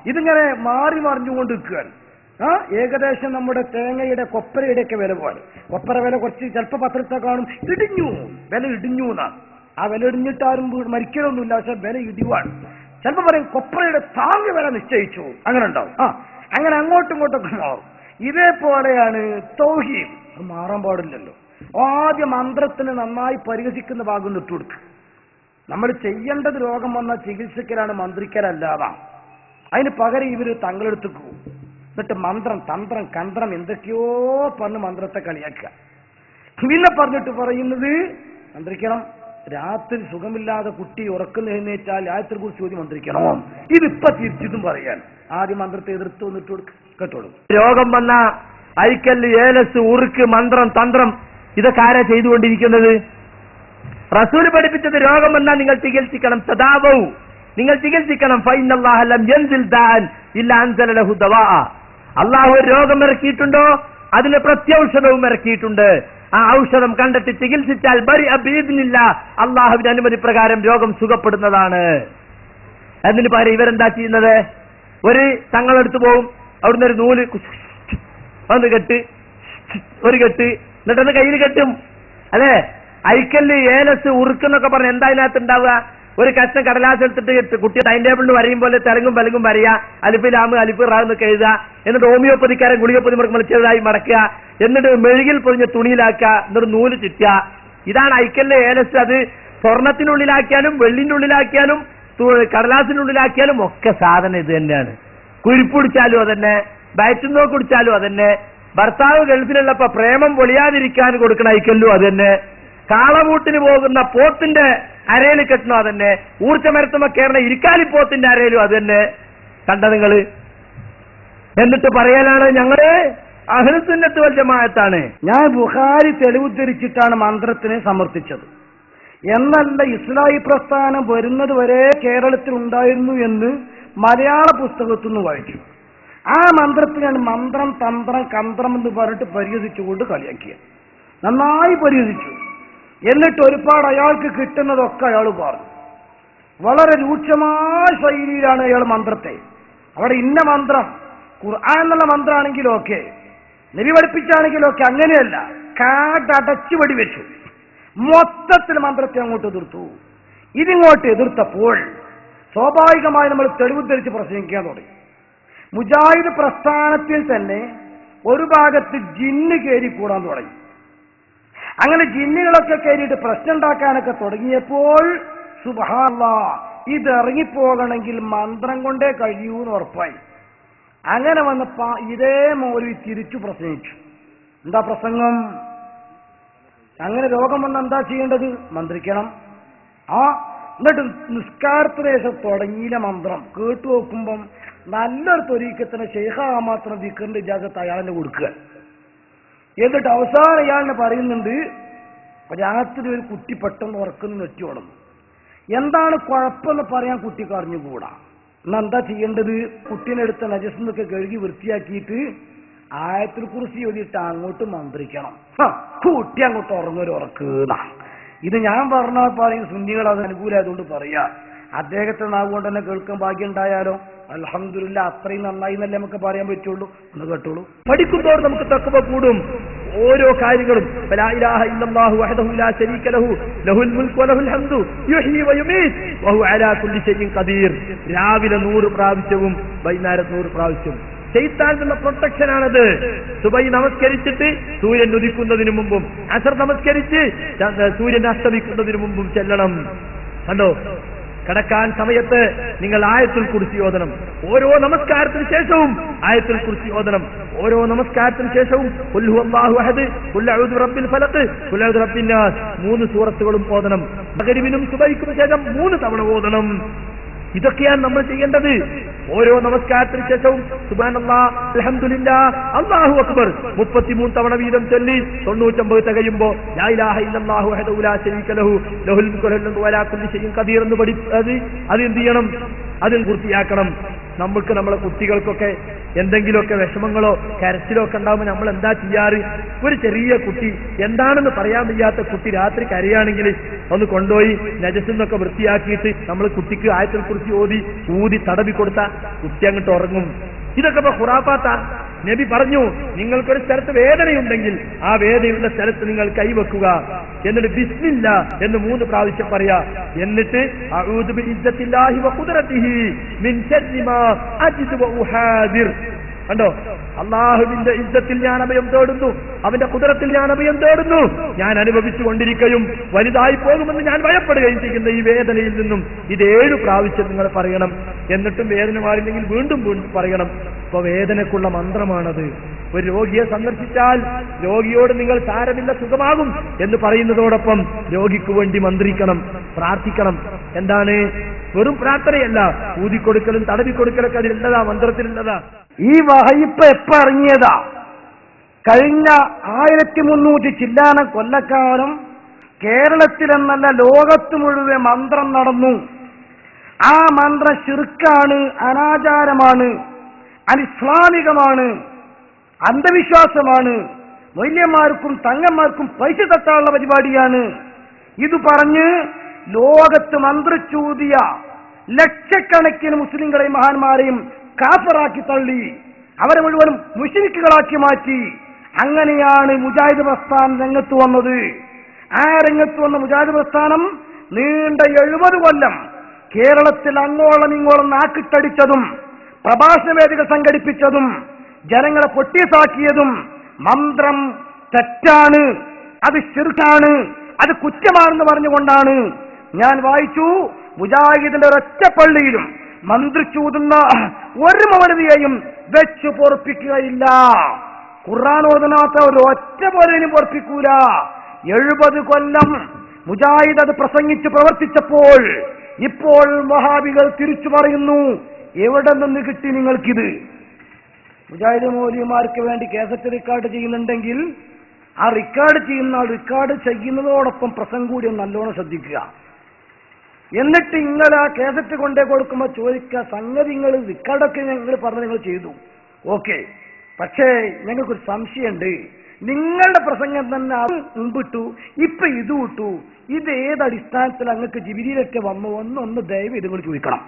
ഇതിങ്ങനെ മാറി മറിഞ്ഞുകൊണ്ട് നിൽക്കുകയാണ്. ഏകദേശം നമ്മുടെ തേങ്ങയുടെ കൊപ്പരയുടെ ഒക്കെ വില പോലെ. കൊപ്പര വില കുറച്ച് ചിലപ്പോൾ പത്രത്തെ കാണും ഇടിഞ്ഞു, വില ഇടിഞ്ഞു എന്നാണ്. ആ വില ഇടിഞ്ഞിട്ടാരും മരിക്കലൊന്നുമില്ല, പക്ഷെ വില ഇടിവാണ്. ചിലപ്പോൾ പറയും കൊപ്പരയുടെ താങ്ങ് വില നിശ്ചയിച്ചു, അങ്ങനെ ഉണ്ടാവും. അങ്ങനെ അങ്ങോട്ടും ഇങ്ങോട്ടൊക്കെ മാറും. ഇതേപോലെയാണ് തൗഹീദ്. അത് മാറാൻ പാടില്ലല്ലോ. ആദ്യം മന്ത്രത്തിന് നന്നായി പരിഹസിക്കുന്ന ഭാഗം ഇട്ടുകൊടുക്കുക. നമ്മൾ ചെയ്യേണ്ടത് രോഗം വന്ന ചികിത്സിക്കലാണ്, മന്ത്രിക്കലല്ലാതാണ്. അതിന് പകരം ഇവര് തങ്ങളെടുത്ത് പോകും. എന്നിട്ട് മന്ത്രം തന്ത്രം കന്ത്രം എന്തൊക്കെയോ പറഞ്ഞ് മന്ത്രത്തെ കളിയാക്കുക. പിന്നെ പറഞ്ഞിട്ട് പറയുന്നത് മന്ത്രിക്കണം, രാത്രി സുഖമില്ലാതെ കുട്ടി ഉറക്കുന്ന എഴുന്നേറ്റാൽ രാത്രി കുറിച്ച് ചോദ്യം മന്ത്രിക്കണോ. ഇതിപ്പോ തിരിച്ചിട്ടും പറയാൻ ആദ്യം മന്ത്രത്തെ എതിർത്ത് വന്നിട്ട് കൊടുക്കുക. കേട്ടോളൂ. രോഗം വന്ന അരിക്കല്ല്, ഏലസ്, ഉറുക്ക്, മന്ത്രം, തന്ത്രം ഇതൊക്കെ ആരാ ചെയ്തുകൊണ്ടിരിക്കുന്നത്? റസൂൽ പഠിപ്പിച്ചത് രോഗം വന്നാൽ നിങ്ങൾ ചികിത്സിക്കണം. തദാവൂ, നിങ്ങൾ ചികിത്സിക്കണം. ഫഇന്നല്ലാഹ ലം യൻസിൽ ദാൻ ഇല്ലാ അൻസല ലഹു ദവാ. അല്ലാഹു രോഗം ഇറക്കിയിട്ടുണ്ടോ അതിന് പ്രത്യൗഷധവും ഇറക്കിയിട്ടുണ്ട്. ആ ഔഷധം കണ്ടിട്ട് ചികിത്സിച്ചാൽ ബിഇദ്നില്ല, അല്ലാഹുവിന്റെ അനുമതി പ്രകാരം രോഗം സുഖപ്പെടുന്നതാണ്. അതിന് പകരം ഇവരെന്താ ചെയ്യുന്നത്? ഒരു തങ്ങളെടുത്ത് പോവും, അവിടുന്ന് ഒരു നൂല് ഒന്ന് കെട്ട്, ഒരു കെട്ട്, എന്നിട്ടൊന്ന് കയ്യിൽ കെട്ടും. അതെ, അരിക്കല്ല്, ഏലസ്, ഉറുക്കെന്നൊക്കെ പറഞ്ഞ് എന്താ അതിനകത്ത് ഉണ്ടാവുക? ഒരു കഷ്ണം കടലാസ് എടുത്തിട്ട് കുട്ടി ടൈം ടേബിളിൽ വരയും പോലെ തെരങ്ങും പലങ്ങും വരയുക, അലിഫ് ലാമ് അലിഫ് റാ എന്നൊക്കെ എഴുതുക. എന്നിട്ട് ഹോമിയോപ്പതിക്കാരൻ ഗുളികപ്പൊതി ചെറുതായി മടക്കുക, എന്നിട്ട് മെഴുകിൽ പൊതിഞ്ഞ തുണിയിലാക്കുക, എന്നിട്ട് നൂല് ചുറ്റുക. ഇതാണ് അരിക്കല്ല്, ഏലസ്. അത് സ്വർണത്തിനുള്ളിലാക്കിയാലും വെള്ളിന്റെ ഉള്ളിലാക്കിയാലും കടലാസിനുള്ളിലാക്കിയാലും ഒക്കെ സാധനം ഇത് തന്നെയാണ്. കുരിപ്പ് കുടിച്ചാലും അതന്നെ, വയറ്റുന്നോ കുടിച്ചാലും അതന്നെ. ഭർത്താവ് ഗൾഫിലുള്ളപ്പോ പ്രേമം പൊളിയാതിരിക്കാൻ കൊടുക്കണ അരിക്കല്ലും അതന്നെ. കാളവൂട്ടിന് പോകുന്ന പോത്തിന്റെ അരയിൽ കെട്ടണോ അതന്നെ. ഊർജ്ജമരത്തുമ്പോ കയറുന്ന ഇരിക്കാലിപ്പോത്തിന്റെ അരയിലും അത് തന്നെ. കണ്ട നിങ്ങള്? എന്നിട്ട് പറയലാണ് ഞങ്ങള് അഹ്ലുസുന്നത്ത് വൽ ജമാഅത്താണ്. ഞാൻ ബുഖാരി തെളിവുദ്ധരിച്ചിട്ടാണ് മന്ത്രത്തിനെ സമർത്ഥിച്ചത് എന്നല്ല. ഇസ്ലാഹി പ്രസ്ഥാനം വരുന്നത് വരെ കേരളത്തിൽ ഉണ്ടായിരുന്നു എന്ന് മലയാള പുസ്തകത്തിൽ നിന്ന് വായിച്ചു. ആ മന്ത്രത്തിനാണ് മന്ത്രം തന്ത്രം കന്ത്രം എന്ന് പറഞ്ഞിട്ട് പരിഹസിച്ചുകൊണ്ട് കളിയാക്കിയ. നന്നായി പരിഹസിച്ചു. എന്നിട്ട് ഒരുപാട് അയാൾക്ക് കിട്ടുന്നതൊക്കെ അയാൾ പറഞ്ഞു. വളരെ രൂക്ഷമായ ശൈലിയിലാണ് അയാൾ മന്ത്രത്തെ. അവിടെ ഇന്ന മന്ത്രം ഖുർആൻ എന്നുള്ള മന്ത്രമാണെങ്കിലും ഒക്കെ, നബി പഠിപ്പിച്ചാണെങ്കിലും ഒക്കെ, അങ്ങനെയല്ല. കാടടച്ചു വെടിവെച്ചു. മൊത്തത്തിൽ മന്ത്രത്തെ അങ്ങോട്ട് എതിർത്തു. ഇതിങ്ങോട്ട് എതിർത്തപ്പോൾ സ്വാഭാവികമായി നമ്മൾ തെളിവുദ്ധരിച്ച് പ്രസംഗിക്കാൻ തുടങ്ങി. മുജാഹിദ് പ്രസ്ഥാനത്തിൽ തന്നെ ഒരു ഭാഗത്ത് ജിന്ന് കയറി കൂടാൻ തുടങ്ങി. അങ്ങനെ ജിന്നുകളൊക്കെ കയറിയിട്ട് പ്രശ്നം ഉണ്ടാക്കാനൊക്കെ തുടങ്ങിയപ്പോൾ സുബ്ഹാനല്ലാഹ്, ഇത് ഇറങ്ങിപ്പോകണമെങ്കിൽ മന്ത്രം കൊണ്ടേ കഴിയൂ എന്ന് ഉറപ്പായി. അങ്ങനെ വന്നപ്പോ ഇതേ മൗലവി തിരിച്ചു പ്രസംഗിച്ചു. എന്താ പ്രസംഗം? അങ്ങനെ രോഗം വന്ന എന്താ ചെയ്യേണ്ടത്? മന്ത്രിക്കണം. എന്നിട്ട് നിസ്കാരത്തിന് ശേഷം തുടങ്ങിയില്ല മന്ത്രം. കേട്ടു നോക്കുമ്പം നല്ലൊരു തൊരീക്കത്തിന് ശൈഖാ മാത്രം ദിക്റിന്റെ ഇജാസത്ത് അയാളിനെ കൊടുക്കുക. എന്നിട്ട് അവസാനം ഇയാളിനെ പറയുന്നുണ്ട്, രാത്രി ഒരു കുട്ടി പെട്ടെന്ന് ഉറക്കുന്ന നെറ്റി ഉടന്നു. എന്താണ് കുഴപ്പമെന്ന് പറയാൻ കുട്ടിക്ക് അറിഞ്ഞുകൂടാ. എന്താ ചെയ്യേണ്ടത്? കുട്ടീനെ എടുത്ത നജസ്സൊക്കെ കഴുകി വൃത്തിയാക്കിയിട്ട് ആയത്തിൽ കുറിച്ച് എഴുതിയിട്ട് അങ്ങോട്ട് മന്ത്രിക്കണം. കുട്ടി അങ്ങോട്ട് ഉറങ്ങൊരു ഉറക്കുന്ന. ഇത് ഞാൻ പറഞ്ഞാൽ പറയും സുന്നികൾ അത് അനുകൂലമായതുകൊണ്ട് പറയാ. അദ്ദേഹത്തെ നാവുകൊണ്ട് തന്നെ കേൾക്കാൻ ഭാഗ്യം ഉണ്ടായാലോ അൽഹംദുലില്ലാ, അത്രയും നന്നായി എന്നല്ലേ നമുക്ക് പറയാൻ പറ്റുള്ളൂ. ഒന്ന് കേട്ടോളൂ. പഠിക്കുന്തോറും നമുക്ക് തഖ്വ കൂടും. ഓരോ കാര്യങ്ങളും ലാ ഇലാഹ ഇല്ലല്ലാഹു വഹ്ദഹു ലാ ശരീക ലഹു ലഹുൽ മുൽക്കു വലഹുൽ ഹംദു യുഹ്യി വയുമീത് വഹു അലാ കുല്ലി ഷൈഇൻ ഖദീർ. രാവിലെ 100 പ്രാവശ്യവും വൈകുന്നേരം 100 പ്രാവശ്യവും. ശൈത്താനുള്ള പ്രൊട്ടക്ഷനാണത്. സുബഹി നമസ്കരിച്ചിട്ട് സൂര്യൻ ഉദിക്കുന്നതിന് മുമ്പും, അസർ നമസ്കരിച്ച് സൂര്യൻ അസ്തമിക്കുന്നതിന് മുമ്പും ചെല്ലണം. കണ്ടോ? കിടക്കാൻ സമയത്ത് നിങ്ങൾ ആയത്തുൽ കുർസി ഓതണം. ഓരോ നമസ്കാരത്തിന് ശേഷവും ആയത്തുൽ കുർസി ഓതണം. ഓരോ നമസ്കാരത്തിന് ശേഷവും ഖുൽ ഹുവല്ലാഹു അഹദ്, ഖുൽ അഊദു ബിറബ്ബിൽ ഫലഖ്, ഖുൽ അഊദു ബിറബ്ബിൻ നാസ് 3 സൂറത്തുകളും ഓതണം. മഗ്രിബിനും സുബഹിക്കും ശേഷം 3 തവണ ഓതണം. ഇതൊക്കെയാണ് നമ്മൾ ചെയ്യേണ്ടത്. ഓരോ നമസ്കാരത്തിന് ശേഷവും സുബ്ഹാനല്ലാഹ്, അൽഹംദുലില്ലാഹ്, അല്ലാഹു അക്ബർ 33 തവണ വീതം ചൊല്ലി 99 തികയുമ്പോ ലാ ഇലാഹ ഇല്ലല്ലാഹു വഹ്ദഹു ലാ ശരീക ലഹു ലഹുൽ മുൽക്കു വലഹുൽ ഹംദു വലാ കുല്ലി ഷൈഇൻ ഖദീർ എന്ന് അത് എന്ത് ചെയ്യണം? അതിൽ പൂർത്തിയാക്കണം. നമ്മൾക്ക് നമ്മളെ കുട്ടികൾക്കൊക്കെ എന്തെങ്കിലുമൊക്കെ വിഷമങ്ങളോ കരച്ചിലോ ഒക്കെ ഉണ്ടാകുമ്പോൾ നമ്മൾ എന്താ ചെയ്യാറ്? ഒരു ചെറിയ കുട്ടി എന്താണെന്ന് പറയാൻ വയ്യാത്ത കുട്ടി രാത്രി കരയാണെങ്കിൽ ഒന്ന് കൊണ്ടുപോയി നജസിന്നൊക്കെ വൃത്തിയാക്കിയിട്ട് നമ്മൾ കുട്ടിക്ക് ആയത്തിൽ കുറിച്ച് ഊതി തടവി കൊടുത്ത കുട്ടി അങ്ങോട്ട് ഉറങ്ങും. ഇതൊക്കെ ഇപ്പൊ ഖുറാഫാത്താ. നബി പറഞ്ഞു, നിങ്ങൾക്കൊരു സ്ഥലത്ത് വേദനയുണ്ടെങ്കിൽ ആ വേദനയുള്ള സ്ഥലത്ത് നിങ്ങൾ കൈവെക്കുക, എന്നിട്ട് ബിസ്മില്ല എന്ന് 3 പ്രാവശ്യം പറയാ. എന്നിട്ട് അഊദു ബിഇസ്സത്തില്ലാഹി വഖുദ്റതിഹി മിൻ ശർരി മാ അജിദു വഉഹാദിർ. കണ്ടോ, അള്ളാഹുവിന്റെ ഇസ്സത്തിൽ ഞാൻ അഭയം തേടുന്നു, അവന്റെ ഖുദ്റത്തിൽ ഞാൻ അഭയം തേടുന്നു, ഞാൻ അനുഭവിച്ചു കൊണ്ടിരിക്കുകയും വലുതായി പോകുമെന്ന് ഞാൻ ഭയപ്പെടുകയും ചെയ്യുന്ന ഈ വേദനയിൽ നിന്നും ഇത് 7 പ്രാവശ്യം നിങ്ങൾ പറയണം. എന്നിട്ടും വേദന മാറില്ലെങ്കിൽ വീണ്ടും വീണ്ടും പറയണം. അപ്പൊ വേദനക്കുള്ള മന്ത്രമാണത്. ഒരു രോഗിയെ സന്ദർശിച്ചാൽ രോഗിയോട് നിങ്ങൾ സാരമില്ല സുഖമാകും എന്ന് പറയുന്നതോടൊപ്പം രോഗിക്ക് വേണ്ടി മന്ത്രിക്കണം, പ്രാർത്ഥിക്കണം. എന്താണ്? വെറും പ്രാർത്ഥനയല്ല, ഊതിക്കൊടുക്കലും തടവിക്കൊടുക്കലൊക്കെ അതിലുള്ളതാ, മന്ത്രത്തിലുള്ളതാ. ഈ വഹയിപ്പ് എപ്പ ഇറങ്ങിയതാ? കഴിഞ്ഞ 1300 ചില്ലാനം കൊല്ലക്കാലം കേരളത്തിലെന്നല്ല ലോകത്ത് മുഴുവൻ മന്ത്രം നടന്നു. ആ മന്ത്രം ശിർക്കാണ്, അനാചാരമാണ്, അനിസ്ലാമികമാണ്, അന്ധവിശ്വാസമാണ്, മൊയ്യന്മാർക്കും തങ്ങന്മാർക്കും പൈസ തട്ടാനുള്ള പരിപാടിയാണ്. ഇത് പറഞ്ഞ് ലോകത്ത് മന്ത്രിച്ചൂതിയ ലക്ഷക്കണക്കിന് മുസ്ലിങ്ങളെയും മഹാന്മാരെയും കാഫറാക്കി തള്ളി, അവരെ മുഴുവനും മുശ്രിക്കുകളാക്കി മാറ്റി. അങ്ങനെയാണ് മുജാഹിദ് പ്രസ്ഥാനം രംഗത്ത് വന്നത്. ആ രംഗത്ത് വന്ന മുജാഹിദ് പ്രസ്ഥാനം നീണ്ട 70 കൊല്ലം കേരളത്തിൽ അങ്ങോളം ഇങ്ങോളം നാക്കിട്ടടിച്ചതും പ്രഭാഷണ വേദികൾ സംഘടിപ്പിച്ചതും ജനങ്ങളെ പൊട്ടിസാക്കിയതും മന്ത്രം തെറ്റാണ്, അത് ശിർക്കാണ്, അത് കുറ്റമാണെന്ന് പറഞ്ഞുകൊണ്ടാണ്. ഞാൻ വായിച്ചു, മുജാഹിദിന്റെ ഒരൊറ്റ പള്ളിയിലും മന്ത്രിച്ചൂതുന്ന ഒരു മൗലവിയെയും വെച്ചു പൊറപ്പിക്കുകയില്ല. ഖുർആൻ ഓതുന്നാത്ത ഒരു ഒറ്റ പോലെയും പൊറപ്പിക്കൂല. 70 കൊല്ലം മുജാഹിദ് അത് പ്രസംഗിച്ച് പ്രവർത്തിച്ചപ്പോൾ ഇപ്പോൾ വഹാബികൾ തിരിച്ചു പറയുന്നു, എവിടെ നിന്ന് കിട്ടി നിങ്ങൾക്കിത്? മുജാഹിദ് മൗലവിമാർക്ക് വേണ്ടി കേസറ്റ് റെക്കോർഡ് ചെയ്യുന്നുണ്ടെങ്കിൽ ആ റെക്കോർഡ് ചെയ്യുന്നതോടൊപ്പം പ്രസംഗം കൂടി നല്ലോണം ശ്രദ്ധിക്കുക. എന്നിട്ട് ഇങ്ങനെ ആ കേസറ്റ് കൊണ്ടേ കൊടുക്കുമ്പോൾ ചോദിക്കുക, സംഗതി നിങ്ങൾ റെക്കോർഡൊക്കെ ഞങ്ങൾ പറഞ്ഞ് നിങ്ങൾ ചെയ്തു, ഓക്കെ, പക്ഷേ ഞങ്ങൾക്കൊരു സംശയമുണ്ട്, നിങ്ങളുടെ പ്രസംഗം തന്നെ അത് മുമ്പിട്ടു, ഇപ്പൊ ഇത് വിട്ടു, ഇത് ഏത് അടിസ്ഥാനത്തിൽ അങ്ങക്ക് ജിബിരിയിലൊക്കെ വന്നു ഒന്ന് ദയവ് ഇത് നിങ്ങൾ ചോദിക്കണം.